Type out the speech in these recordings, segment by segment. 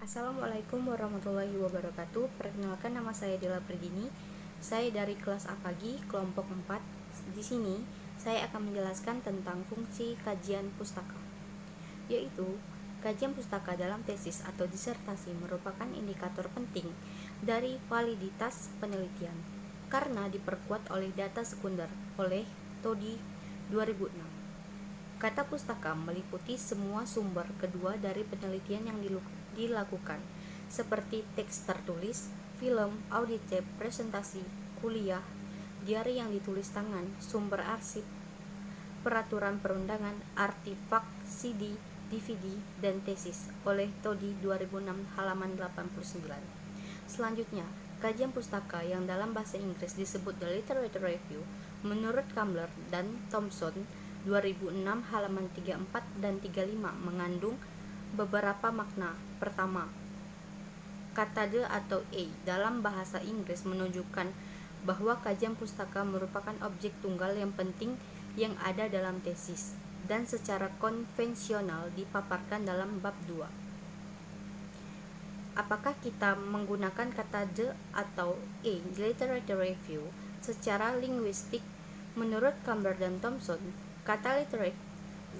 Assalamualaikum warahmatullahi wabarakatuh. Perkenalkan, nama saya Dela Perdini. Saya dari kelas A pagi, kelompok 4. Di sini saya akan menjelaskan tentang fungsi kajian pustaka, yaitu kajian pustaka dalam tesis atau disertasi merupakan indikator penting dari validitas penelitian karena diperkuat oleh data sekunder oleh Todi 2006. Kata pustaka meliputi semua sumber kedua dari penelitian yang dilakukan, seperti teks tertulis, film, audiotape, presentasi, kuliah, diari yang ditulis tangan, sumber arsip, peraturan perundangan, artefak, CD, DVD, dan tesis oleh Todi 2006 halaman 89. Selanjutnya, kajian pustaka yang dalam bahasa Inggris disebut The Literature Review menurut Cambler dan Thompson 2006 halaman 34 dan 35 mengandung beberapa makna. Pertama, kata the atau a dalam bahasa Inggris menunjukkan bahwa kajian pustaka merupakan objek tunggal yang penting yang ada dalam tesis dan secara konvensional dipaparkan dalam bab 2. Apakah kita menggunakan kata the atau a literature review secara linguistik? Menurut Cambler dan Thompson, kata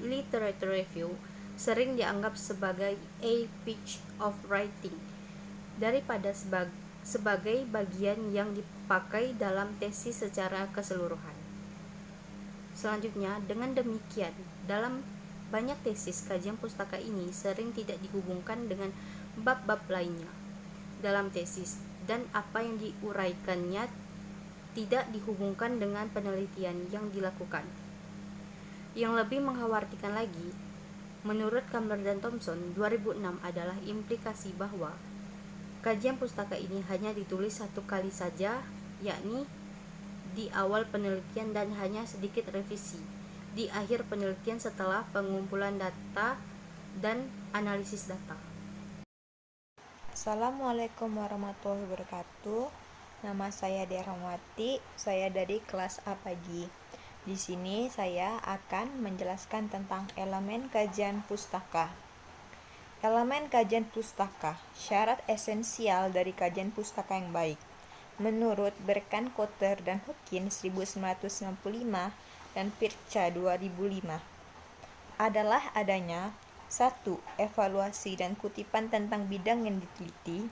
literature review sering dianggap sebagai a piece of writing daripada sebagai bagian yang dipakai dalam tesis secara keseluruhan. Selanjutnya, dengan demikian, dalam banyak tesis, kajian pustaka ini sering tidak dihubungkan dengan bab-bab lainnya dalam tesis, dan apa yang diuraikannya tidak dihubungkan dengan penelitian yang dilakukan. Yang lebih mengkhawatirkan lagi, menurut Cambler dan Thompson 2006 adalah implikasi bahwa kajian pustaka ini hanya ditulis satu kali saja, yakni di awal penelitian, dan hanya sedikit revisi di akhir penelitian setelah pengumpulan data dan analisis data. Assalamualaikum warahmatullahi wabarakatuh. Nama saya Derahmawati, saya dari kelas A pagi. Di sini saya akan menjelaskan tentang elemen kajian pustaka. Elemen kajian pustaka, syarat esensial dari kajian pustaka yang baik. Menurut Berkan-Kotter dan Hawkins 1995 dan Pirca 2005 adalah adanya 1. Evaluasi dan kutipan tentang bidang yang diteliti.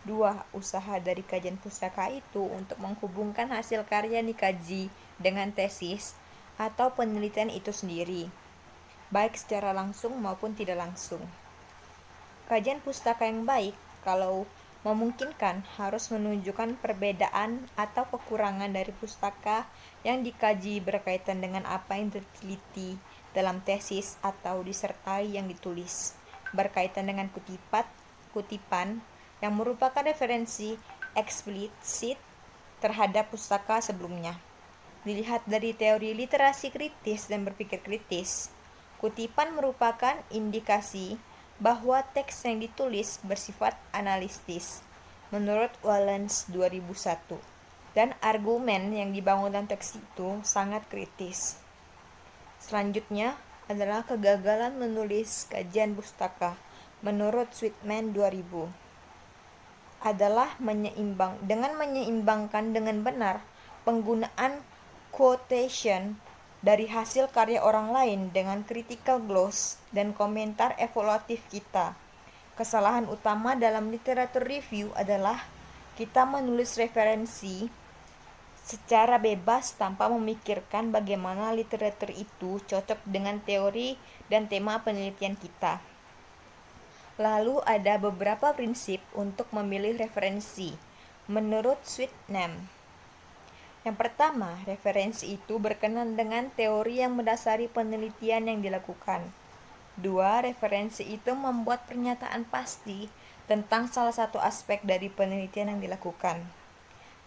2. Usaha dari kajian pustaka itu untuk menghubungkan hasil karya yang dikaji dengan tesis atau penelitian itu sendiri, baik secara langsung maupun tidak langsung. Kajian pustaka yang baik, kalau memungkinkan, harus menunjukkan perbedaan atau kekurangan dari pustaka yang dikaji berkaitan dengan apa yang diteliti dalam tesis atau disertai yang ditulis, berkaitan dengan kutipan yang merupakan referensi eksplisit terhadap pustaka sebelumnya. Dilihat dari teori literasi kritis dan berpikir kritis, kutipan merupakan indikasi bahwa teks yang ditulis bersifat analitis menurut Wallace 2001, dan argumen yang dibangun dalam teks itu sangat kritis. Selanjutnya adalah kegagalan menulis kajian pustaka menurut Sweetman 2000 adalah menyeimbangkan dengan benar penggunaan quotation dari hasil karya orang lain dengan critical gloss dan komentar evaluatif kita. Kesalahan utama dalam literature review adalah kita menulis referensi secara bebas tanpa memikirkan bagaimana literatur itu cocok dengan teori dan tema penelitian kita. Lalu ada beberapa prinsip untuk memilih referensi menurut Sweetnam. Yang pertama, referensi itu berkenan dengan teori yang mendasari penelitian yang dilakukan. 2. Referensi itu membuat pernyataan pasti tentang salah satu aspek dari penelitian yang dilakukan.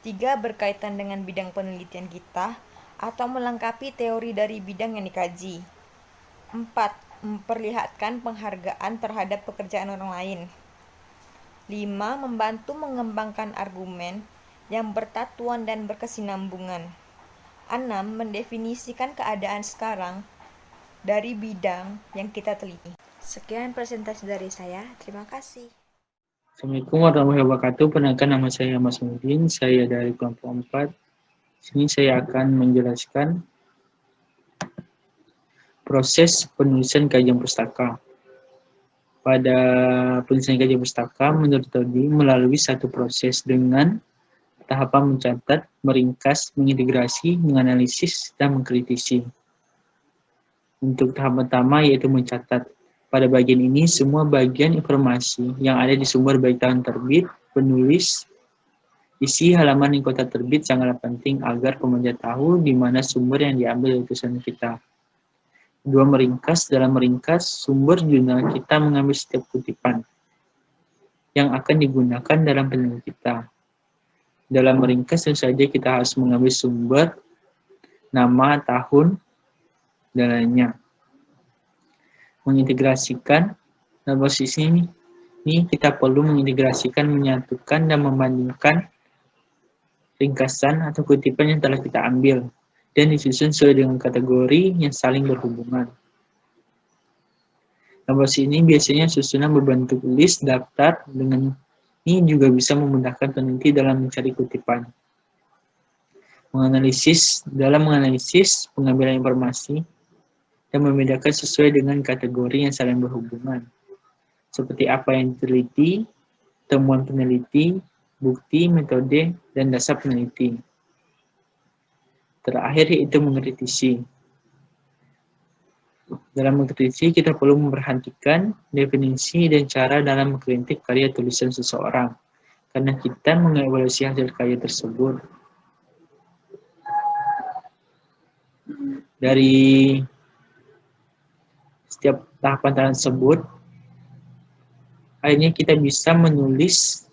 3. Berkaitan dengan bidang penelitian kita atau melengkapi teori dari bidang yang dikaji. 4. Memperlihatkan penghargaan terhadap pekerjaan orang lain. 5. Membantu mengembangkan argumen yang bertatuan dan berkesinambungan. 6. Mendefinisikan keadaan sekarang dari bidang yang kita teliti. Sekian presentasi dari saya. Terima kasih. Assalamualaikum warahmatullahi wabarakatuh. Perkenalkan, nama saya Mas Mudin. Saya dari kelompok 4. Di sini saya akan menjelaskan proses penulisan kajian pustaka. Pada penulisan kajian pustaka, menurut Todi, melalui satu proses dengan tahapan mencatat, meringkas, mengintegrasi, menganalisis, dan mengkritisi. Untuk tahap pertama yaitu mencatat. Pada bagian ini, semua bagian informasi yang ada di sumber baik tahun terbit, penulis, isi halaman di kota terbit sangatlah penting agar pembaca tahu di mana sumber yang diambil dari tulisan kita. Kedua, meringkas. Dalam meringkas, sumber jurnal kita mengambil setiap kutipan yang akan digunakan dalam penelitian kita. Dalam meringkas, tentu saja kita harus mengambil sumber, nama, tahun, dan lainnya. Mengintegrasikan, dalam proses ini kita perlu mengintegrasikan, menyatukan, dan membandingkan ringkasan atau kutipan yang telah kita ambil dan disusun sesuai dengan kategori yang saling berhubungan. Dalam proses ini biasanya susunan berbentuk list daftar, dengan ini juga bisa memudahkan peneliti dalam mencari kutipan. Menganalisis, dalam menganalisis pengambilan informasi dan membedakan sesuai dengan kategori yang saling berhubungan. Seperti apa yang diteliti, temuan peneliti, bukti, metode, dan dasar peneliti. Terakhir yaitu mengkritisi. Dalam mengkritisi, kita perlu memperhatikan definisi dan cara dalam mengkritik karya tulisan seseorang, karena kita mengevaluasi hasil karya tersebut. Dari setiap tahapan tersebut, akhirnya kita bisa menulis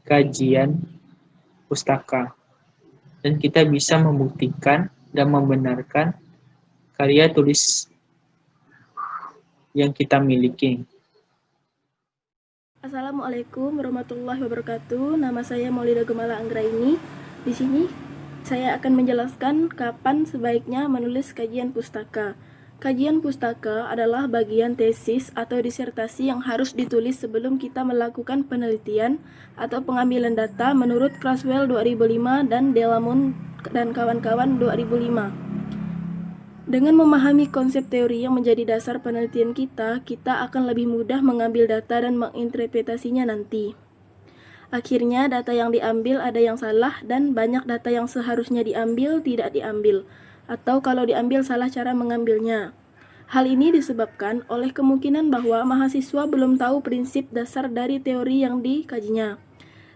kajian pustaka, dan kita bisa membuktikan dan membenarkan karya tulis yang kita miliki. Assalamualaikum warahmatullahi wabarakatuh. Nama saya Maulida Gemala Anggraini. Di sini saya akan menjelaskan kapan sebaiknya menulis kajian pustaka. Kajian pustaka adalah bagian tesis atau disertasi yang harus ditulis sebelum kita melakukan penelitian atau pengambilan data menurut Creswell 2005 dan Delamont dan kawan-kawan 2005. Dengan memahami konsep teori yang menjadi dasar penelitian kita akan lebih mudah mengambil data dan menginterpretasinya nanti. Akhirnya, data yang diambil ada yang salah dan banyak data yang seharusnya diambil tidak diambil, atau kalau diambil salah cara mengambilnya. Hal ini disebabkan oleh kemungkinan bahwa mahasiswa belum tahu prinsip dasar dari teori yang dikajinya.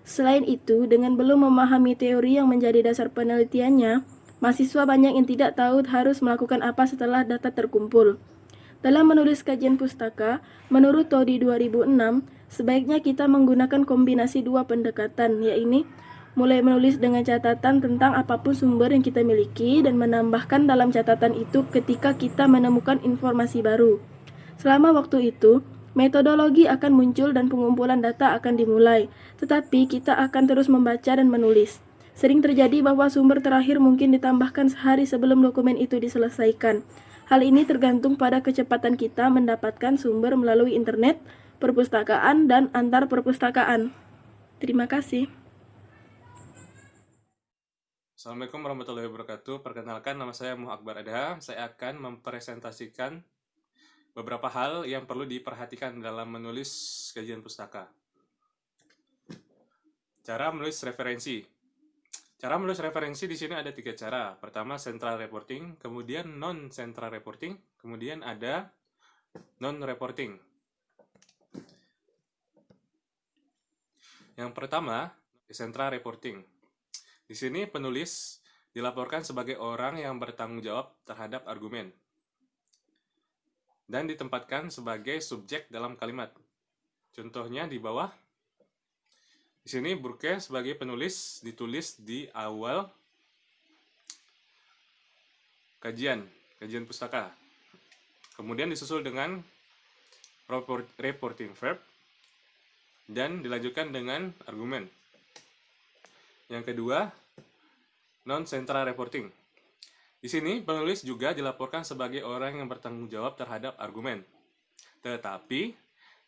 Selain itu, dengan belum memahami teori yang menjadi dasar penelitiannya, mahasiswa banyak yang tidak tahu harus melakukan apa setelah data terkumpul. Dalam menulis kajian pustaka, menurut Todi 2006, sebaiknya kita menggunakan kombinasi dua pendekatan, yaitu mulai menulis dengan catatan tentang apapun sumber yang kita miliki dan menambahkan dalam catatan itu ketika kita menemukan informasi baru. Selama waktu itu, metodologi akan muncul dan pengumpulan data akan dimulai, tetapi kita akan terus membaca dan menulis. Sering terjadi bahwa sumber terakhir mungkin ditambahkan sehari sebelum dokumen itu diselesaikan. Hal ini tergantung pada kecepatan kita mendapatkan sumber melalui internet, perpustakaan, dan antar perpustakaan. Terima kasih. Assalamualaikum warahmatullahi wabarakatuh. Perkenalkan, nama saya Muhammad Akbar Adha. Saya akan mempresentasikan beberapa hal yang perlu diperhatikan dalam menulis kajian pustaka. Cara menulis referensi. Cara menulis referensi di sini ada 3 cara. Pertama, central reporting, kemudian non-central reporting, kemudian ada non-reporting. Yang pertama, central reporting. Di sini penulis dilaporkan sebagai orang yang bertanggung jawab terhadap argumen dan ditempatkan sebagai subjek dalam kalimat. Contohnya di bawah. Di sini Burke sebagai penulis ditulis di awal kajian pustaka. Kemudian disusul dengan reporting verb dan dilanjutkan dengan argumen. Yang kedua, non-central reporting. Di sini penulis juga dilaporkan sebagai orang yang bertanggung jawab terhadap argumen. Tetapi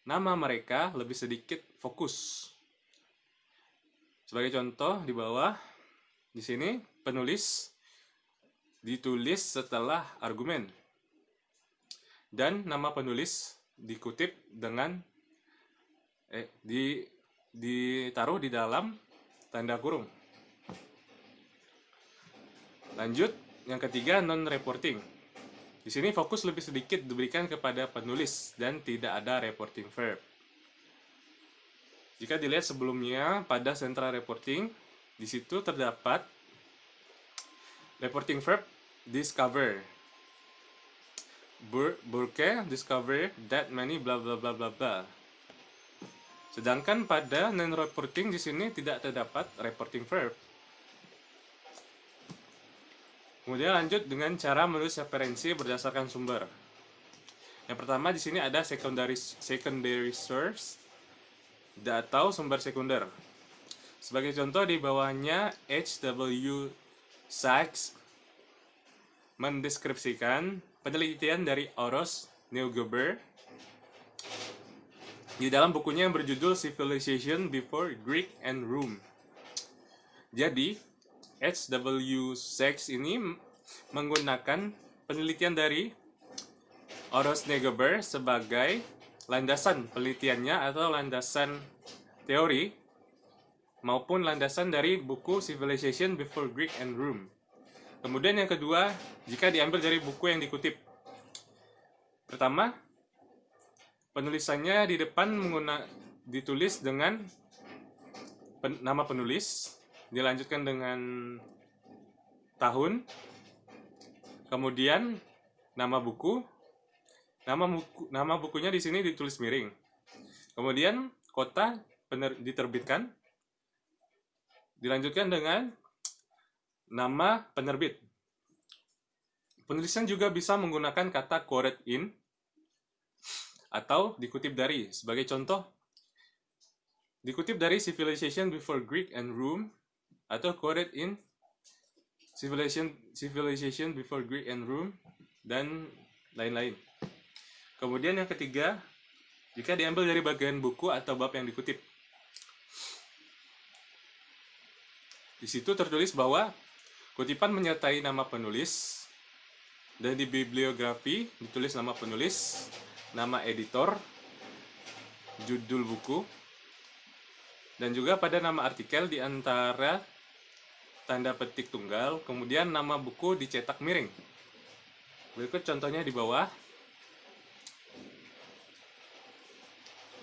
nama mereka lebih sedikit fokus. Sebagai contoh di bawah, di sini penulis ditulis setelah argumen dan nama penulis dikutip dengan ditaruh di dalam tanda kurung. Lanjut, yang ketiga non-reporting. Di sini fokus lebih sedikit diberikan kepada penulis dan tidak ada reporting verb. Jika dilihat sebelumnya pada central reporting, di situ terdapat reporting verb discover. Burke discover that many bla bla bla bla bla. Sedangkan pada non-reporting di sini tidak terdapat reporting verb. Kemudian lanjut dengan cara menulis referensi berdasarkan sumber. Yang pertama di sini ada secondary source atau sumber sekunder. Sebagai contoh di bawahnya H.W. Sachs mendeskripsikan penelitian dari Oros Neugebauer di dalam bukunya yang berjudul Civilization Before Greek and Rome. Jadi, H.W. Sachs ini menggunakan penelitian dari Oros Neugebauer sebagai landasan penelitiannya atau landasan teori maupun landasan dari buku Civilization Before Greek and Rome. Kemudian yang kedua, jika diambil dari buku yang dikutip. Pertama, penulisannya di depan ditulis dengan nama penulis, dilanjutkan dengan tahun, kemudian nama buku. Nama bukunya di sini ditulis miring. Kemudian kota diterbitkan, dilanjutkan dengan nama penerbit. Penulisan juga bisa menggunakan kata quoted in atau dikutip dari. Sebagai contoh, dikutip dari Civilization Before Greek and Rome atau quoted in Civilization Before Greek and Rome dan lain-lain. Kemudian yang ketiga, jika diambil dari bagian buku atau bab yang dikutip. Di situ tertulis bahwa kutipan menyertai nama penulis, dan di bibliografi ditulis nama penulis, nama editor, judul buku, dan juga pada nama artikel di antara tanda petik tunggal, kemudian nama buku dicetak miring. Berikut contohnya di bawah.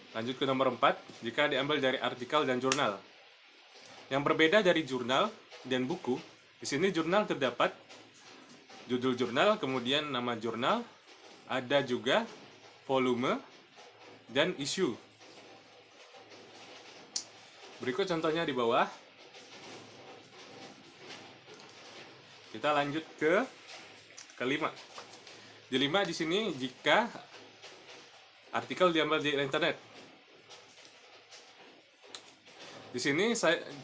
Lanjut ke nomor 4, jika diambil dari artikel dan jurnal. Yang berbeda dari jurnal dan buku, di sini jurnal terdapat judul jurnal, kemudian nama jurnal, ada juga volume dan issue. Berikut contohnya di bawah. Kita lanjut ke kelima. Di 5 di sini jika artikel diambil dari internet. Di sini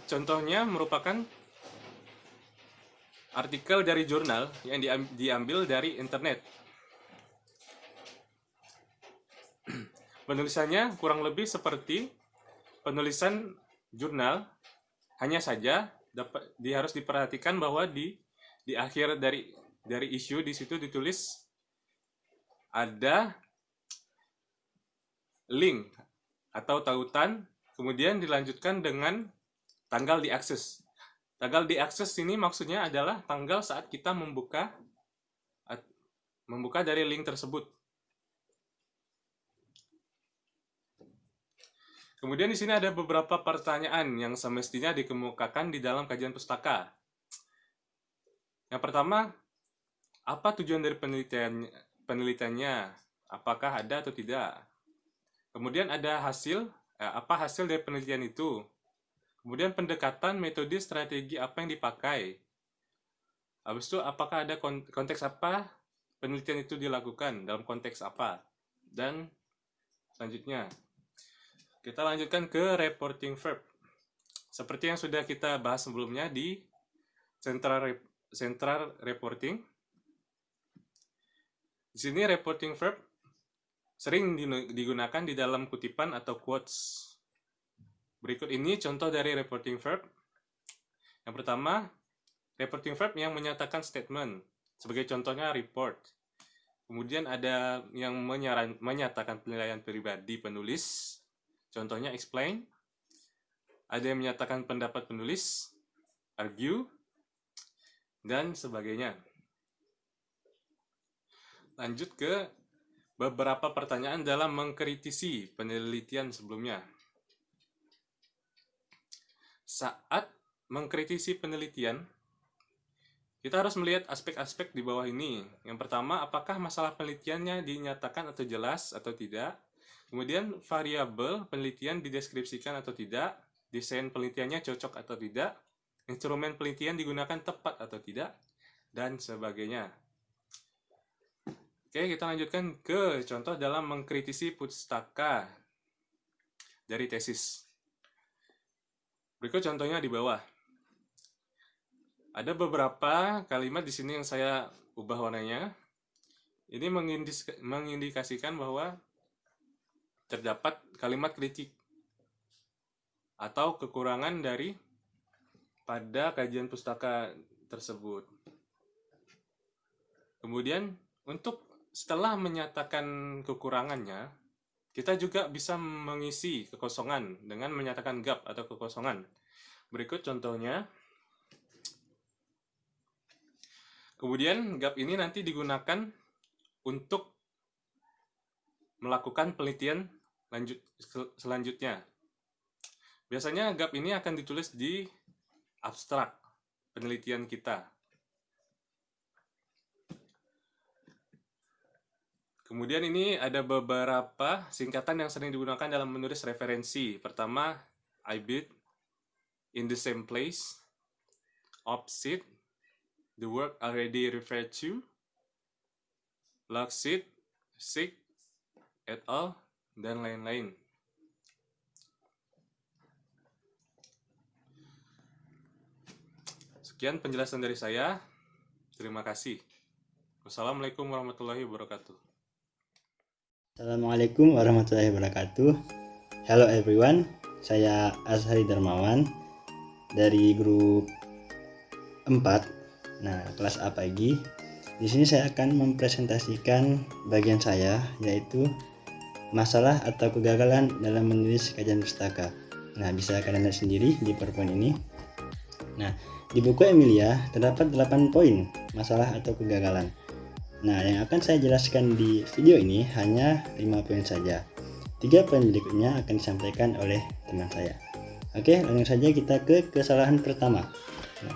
contohnya merupakan artikel dari jurnal yang diambil dari internet. Penulisannya kurang lebih seperti penulisan jurnal, hanya saja harus diperhatikan bahwa di akhir dari isu di situ ditulis ada link atau tautan, kemudian dilanjutkan dengan tanggal diakses. Tanggal diakses ini maksudnya adalah tanggal saat kita membuka dari link tersebut. Kemudian di sini ada beberapa pertanyaan yang semestinya dikemukakan di dalam kajian pustaka. Yang pertama, apa tujuan dari penelitiannya? Apakah ada atau tidak? Kemudian ada apa hasil dari penelitian itu? Kemudian pendekatan, metode, strategi apa yang dipakai? Habis itu apakah ada konteks apa penelitian itu dilakukan, dalam konteks apa? Dan selanjutnya, kita lanjutkan ke reporting verb. Seperti yang sudah kita bahas sebelumnya di central reporting. Di sini reporting verb sering digunakan di dalam kutipan atau quotes. Berikut ini contoh dari reporting verb. Yang pertama, reporting verb yang menyatakan statement. Sebagai contohnya report. Kemudian ada yang menyatakan penilaian pribadi penulis. Contohnya explain. Ada yang menyatakan pendapat penulis, argue, dan sebagainya. Lanjut ke beberapa pertanyaan dalam mengkritisi penelitian sebelumnya. Saat mengkritisi penelitian, kita harus melihat aspek-aspek di bawah ini. Yang pertama, apakah masalah penelitiannya dinyatakan atau jelas atau tidak. Kemudian, variabel penelitian dideskripsikan atau tidak. Desain penelitiannya cocok atau tidak. Instrumen penelitian digunakan tepat atau tidak. Dan sebagainya. Oke, kita lanjutkan ke contoh dalam mengkritisi pustaka dari tesis. Berikut contohnya di bawah. Ada beberapa kalimat di sini yang saya ubah warnanya. Ini mengindikasikan bahwa terdapat kalimat kritik atau kekurangan dari pada kajian pustaka tersebut. Kemudian untuk setelah menyatakan kekurangannya, kita juga bisa mengisi kekosongan dengan menyatakan gap atau kekosongan. Berikut contohnya. Kemudian gap ini nanti digunakan untuk melakukan penelitian selanjutnya. Biasanya gap ini akan ditulis di abstrak penelitian kita. Kemudian ini ada beberapa singkatan yang sering digunakan dalam menulis referensi. Pertama, IBIT, in the same place, opposite, the work already referred to, Luxit, sick, et al, dan lain-lain. Sekian penjelasan dari saya. Terima kasih. Wassalamualaikum warahmatullahi wabarakatuh. Assalamualaikum warahmatullahi wabarakatuh. Hello everyone, saya Azhari Darmawan dari grup 4. Nah, kelas A pagi. Di sini saya akan mempresentasikan bagian saya, yaitu masalah atau kegagalan dalam menulis kajian pustaka. Nah, bisa kalian lihat sendiri di PowerPoint ini. Nah, di buku Emilia terdapat 8 poin masalah atau kegagalan. Nah, yang akan saya jelaskan di video ini hanya 5 poin saja. 3 poin berikutnya akan disampaikan oleh teman saya. Oke, langsung saja kita ke kesalahan pertama. Nah,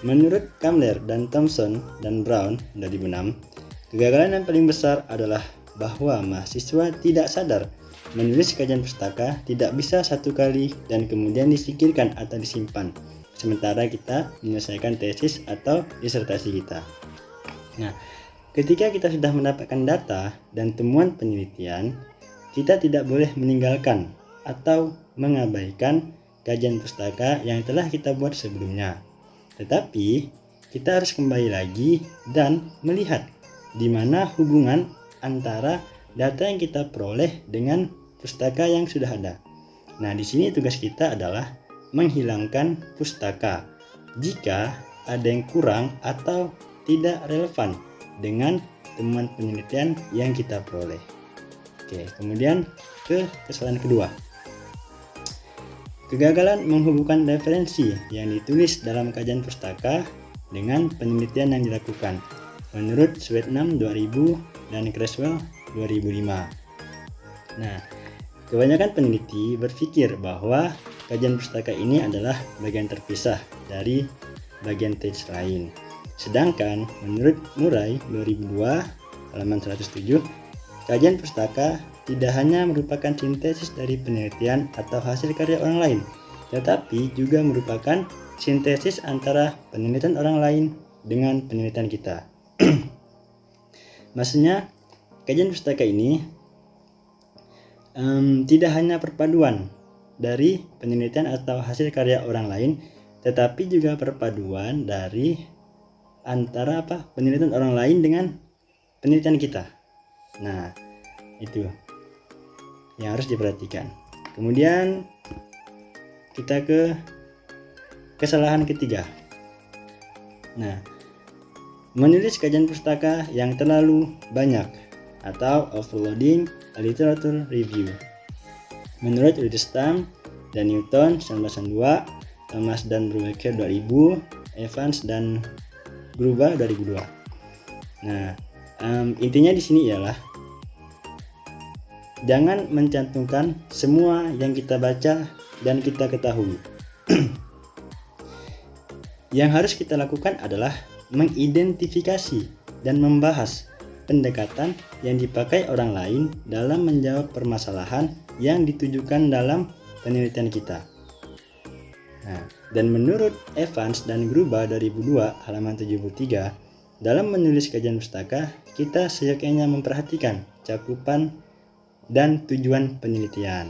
menurut Kamler dan Thompson dan Brown 2006, kegagalan yang paling besar adalah bahwa mahasiswa tidak sadar menulis kajian pustaka tidak bisa satu kali dan kemudian disingkirkan atau disimpan, sementara kita menyelesaikan tesis atau disertasi kita. Nah, ketika kita sudah mendapatkan data dan temuan penelitian, kita tidak boleh meninggalkan atau mengabaikan kajian pustaka yang telah kita buat sebelumnya. Tetapi, kita harus kembali lagi dan melihat di mana hubungan antara data yang kita peroleh dengan pustaka yang sudah ada. Nah, di sini tugas kita adalah menghilangkan pustaka jika ada yang kurang atau tidak relevan dengan temuan penelitian yang kita peroleh. Oke, kemudian ke kesalahan kedua. Kegagalan menghubungkan referensi yang ditulis dalam kajian pustaka dengan penelitian yang dilakukan menurut Swetnam 2000 dan Creswell 2005. Nah, kebanyakan peneliti berpikir bahwa kajian pustaka ini adalah bagian terpisah dari bagian tesis lain. Sedangkan menurut Murray 2002 halaman 107, kajian pustaka tidak hanya merupakan sintesis dari penelitian atau hasil karya orang lain, tetapi juga merupakan sintesis antara penelitian orang lain dengan penelitian kita. Maksudnya, kajian pustaka ini tidak hanya perpaduan dari penelitian atau hasil karya orang lain, tetapi juga perpaduan dari antara penelitian orang lain dengan penelitian kita. Nah, itu. yang harus diperhatikan. Kemudian kita ke kesalahan ketiga. Nah, menulis kajian pustaka yang terlalu banyak atau overloading a literature review. Menurut Rudestam dan Newton 1902, Thomas dan Brubaker 2000, Evans dan Gruber 2002. Nah, intinya di sini ialah jangan mencantumkan semua yang kita baca dan kita ketahui. Yang harus kita lakukan adalah mengidentifikasi dan membahas pendekatan yang dipakai orang lain dalam menjawab permasalahan yang ditujukan dalam penelitian kita. Nah, dan menurut Evans dan Gruber 2002 halaman 73, dalam menulis kajian pustaka, kita seyogyanya memperhatikan cakupan dan tujuan penelitian.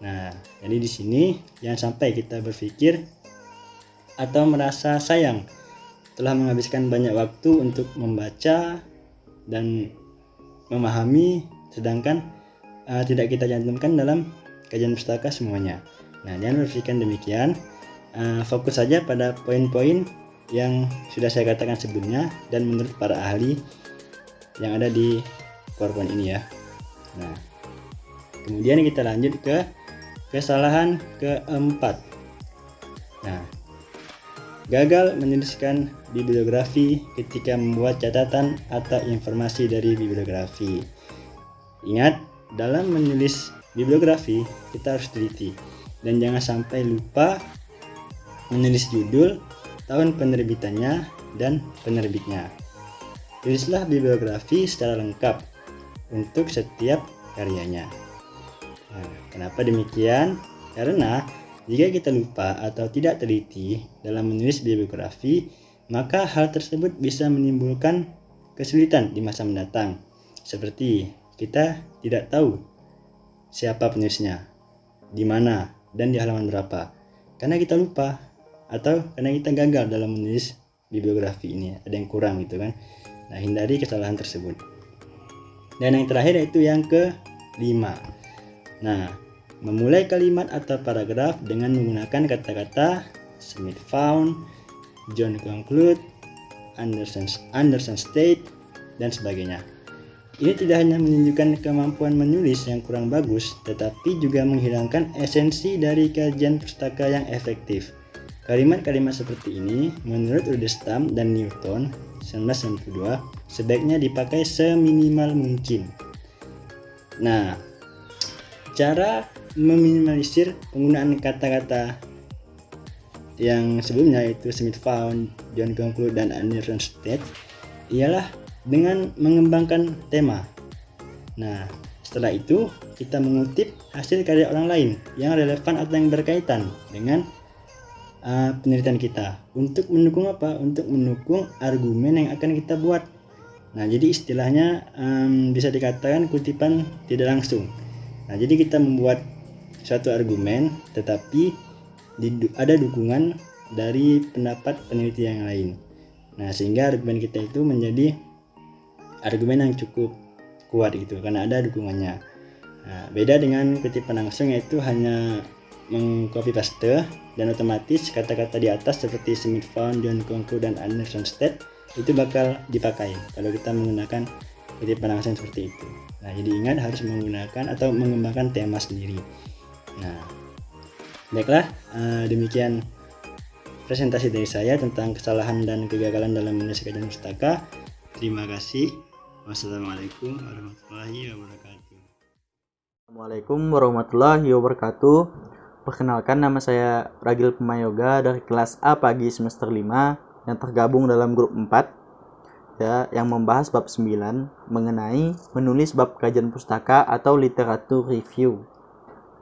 Nah, jadi di sini jangan sampai kita berpikir atau merasa sayang telah menghabiskan banyak waktu untuk membaca dan memahami, sedangkan tidak kita cantumkan dalam kajian pustaka semuanya. Nah, jangan berpikir demikian. Fokus saja pada poin-poin yang sudah saya katakan sebelumnya dan menurut para ahli yang ada di PowerPoint ini ya. Nah, kemudian kita lanjut ke kesalahan keempat. Nah, gagal menuliskan bibliografi ketika membuat catatan atau informasi dari bibliografi. Ingat, dalam menulis bibliografi kita harus teliti dan jangan sampai lupa menulis judul, tahun penerbitannya, dan penerbitnya. Tulislah bibliografi secara lengkap untuk setiap karyanya. Nah, kenapa demikian? Karena jika kita lupa atau tidak teliti dalam menulis bibliografi, maka hal tersebut bisa menimbulkan kesulitan di masa mendatang. Seperti kita tidak tahu siapa penulisnya, di mana, dan di halaman berapa. Karena kita lupa atau karena kita gagal dalam menulis bibliografi ini, ada yang kurang gitu kan. Nah, hindari kesalahan tersebut. Dan yang terakhir yaitu yang kelima. Nah, memulai kalimat atau paragraf dengan menggunakan kata-kata Smith found, John conclude, Anderson state, dan sebagainya. Ini tidak hanya menunjukkan kemampuan menulis yang kurang bagus, tetapi juga menghilangkan esensi dari kajian pustaka yang efektif. Kalimat-kalimat seperti ini, menurut Rudestam dan Newton 1992, sebaiknya dipakai seminimal mungkin. Nah, cara meminimalisir penggunaan kata-kata yang sebelumnya yaitu Smith found, John conclude, dan Anderson state ialah dengan mengembangkan tema. Nah, setelah itu kita mengutip hasil karya orang lain yang relevan atau yang berkaitan dengan penelitian kita untuk mendukung apa? Untuk mendukung argumen yang akan kita buat. Nah, jadi istilahnya bisa dikatakan kutipan tidak langsung. Nah, jadi kita membuat suatu argumen tetapi ada dukungan dari pendapat peneliti yang lain. Nah, sehingga argumen kita itu menjadi argumen yang cukup kuat gitu karena ada dukungannya. Nah, beda dengan kutipan langsung yaitu hanya mengcopy paste dan otomatis kata-kata di atas seperti Smith found, John conclude, dan Anderson state itu bakal dipakai kalau kita menggunakan kutipan langsung seperti itu. Nah, jadi ingat harus menggunakan atau mengembangkan tema sendiri. Nah, baiklah, demikian presentasi dari saya tentang kesalahan dan kegagalan dalam menulis kajian pustaka. Terima kasih. Wassalamualaikum warahmatullahi wabarakatuh. Assalamualaikum warahmatullahi wabarakatuh. Perkenalkan, nama saya Ragil Pemayoga dari kelas A pagi semester 5 yang tergabung dalam grup 4 ya, yang membahas bab 9 mengenai menulis bab kajian pustaka atau literatur review.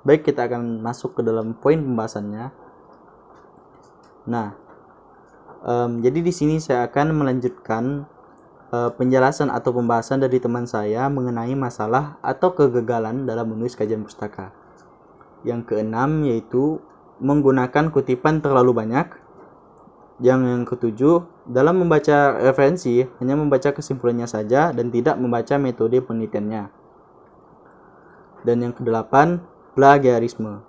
Baik, kita akan masuk ke dalam poin pembahasannya. Nah, jadi di sini saya akan melanjutkan penjelasan atau pembahasan dari teman saya mengenai masalah atau kegagalan dalam menulis kajian pustaka. Yang keenam yaitu menggunakan kutipan terlalu banyak. Yang ketujuh, dalam membaca referensi hanya membaca kesimpulannya saja dan tidak membaca metode penelitiannya. Dan yang kedelapan, plagiarisme.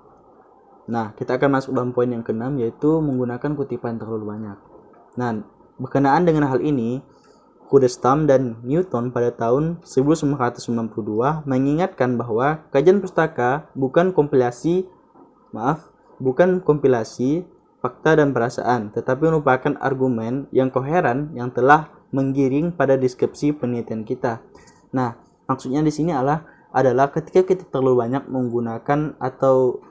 Nah, kita akan masuk dalam poin yang keenam, yaitu menggunakan kutipan terlalu banyak. Nah, berkenaan dengan hal ini, Kudestam dan Newton pada tahun 1992 mengingatkan bahwa kajian pustaka bukan kompilasi fakta dan perasaan, tetapi merupakan argumen yang koheren yang telah menggiring pada deskripsi penelitian kita. Nah, maksudnya di sini adalah ketika kita terlalu banyak menggunakan atau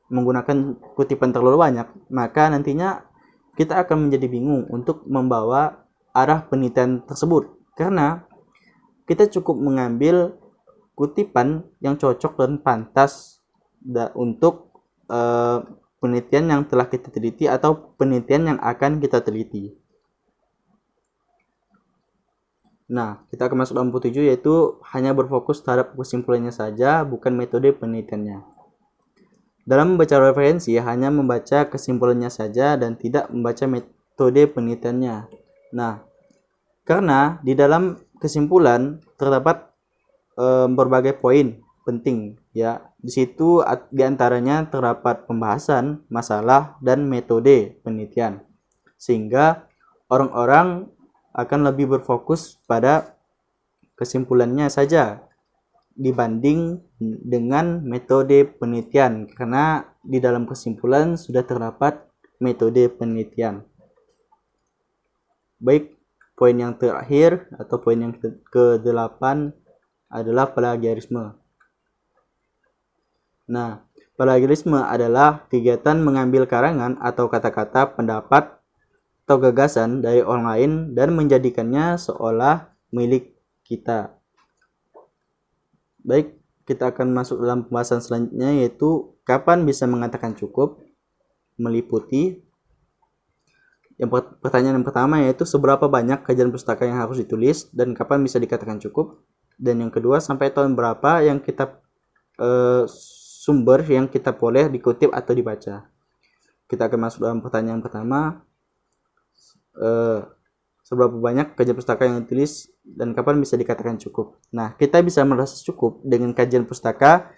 menggunakan kutipan terlalu banyak, maka nantinya kita akan menjadi bingung untuk membawa arah penelitian tersebut, karena kita cukup mengambil kutipan yang cocok dan pantas untuk penelitian yang telah kita teliti atau penelitian yang akan kita teliti. Nah, kita akan masuk dalam poin 7, yaitu hanya berfokus terhadap kesimpulannya saja, bukan metode penelitiannya. Dalam membaca referensi, hanya membaca kesimpulannya saja dan tidak membaca metode penelitiannya. Nah, karena di dalam kesimpulan terdapat berbagai poin penting, ya. Di situ diantaranya terdapat pembahasan masalah dan metode penelitian, sehingga orang-orang akan lebih berfokus pada kesimpulannya saja dibanding dengan metode penelitian, karena di dalam kesimpulan sudah terdapat metode penelitian. Baik, poin yang terakhir atau poin yang ke-8 adalah plagiarisme. Nah, plagiarisme adalah kegiatan mengambil karangan atau kata-kata, pendapat, atau gagasan dari orang lain dan menjadikannya seolah milik kita. Baik, kita akan masuk dalam pembahasan selanjutnya, yaitu kapan bisa mengatakan cukup, meliputi. Pertanyaan yang pertama yaitu seberapa banyak kajian pustaka yang harus ditulis dan kapan bisa dikatakan cukup. Dan yang kedua, sampai tahun berapa yang kita sumber yang kita boleh dikutip atau dibaca. Kita akan masuk dalam pertanyaan pertama, seberapa banyak kajian pustaka yang ditulis dan kapan bisa dikatakan cukup. Nah, kita bisa merasa cukup dengan kajian pustaka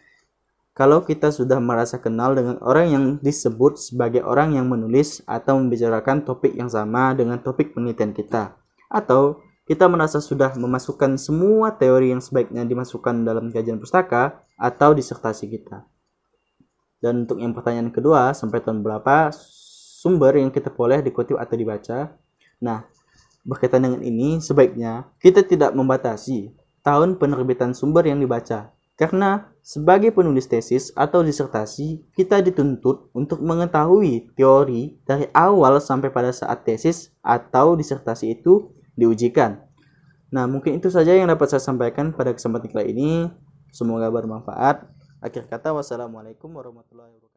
kalau kita sudah merasa kenal dengan orang yang disebut sebagai orang yang menulis atau membicarakan topik yang sama dengan topik penelitian kita, atau kita merasa sudah memasukkan semua teori yang sebaiknya dimasukkan dalam kajian pustaka atau disertasi kita. Dan untuk yang pertanyaan kedua, sampai tahun berapa sumber yang kita boleh dikutip atau dibaca. Nah, berkaitan dengan ini, sebaiknya kita tidak membatasi tahun penerbitan sumber yang dibaca, karena sebagai penulis tesis atau disertasi, kita dituntut untuk mengetahui teori dari awal sampai pada saat tesis atau disertasi itu diujikan. Nah, mungkin itu saja yang dapat saya sampaikan pada kesempatan kali ini. Semoga bermanfaat. Akhir kata, wassalamualaikum warahmatullahi wabarakatuh.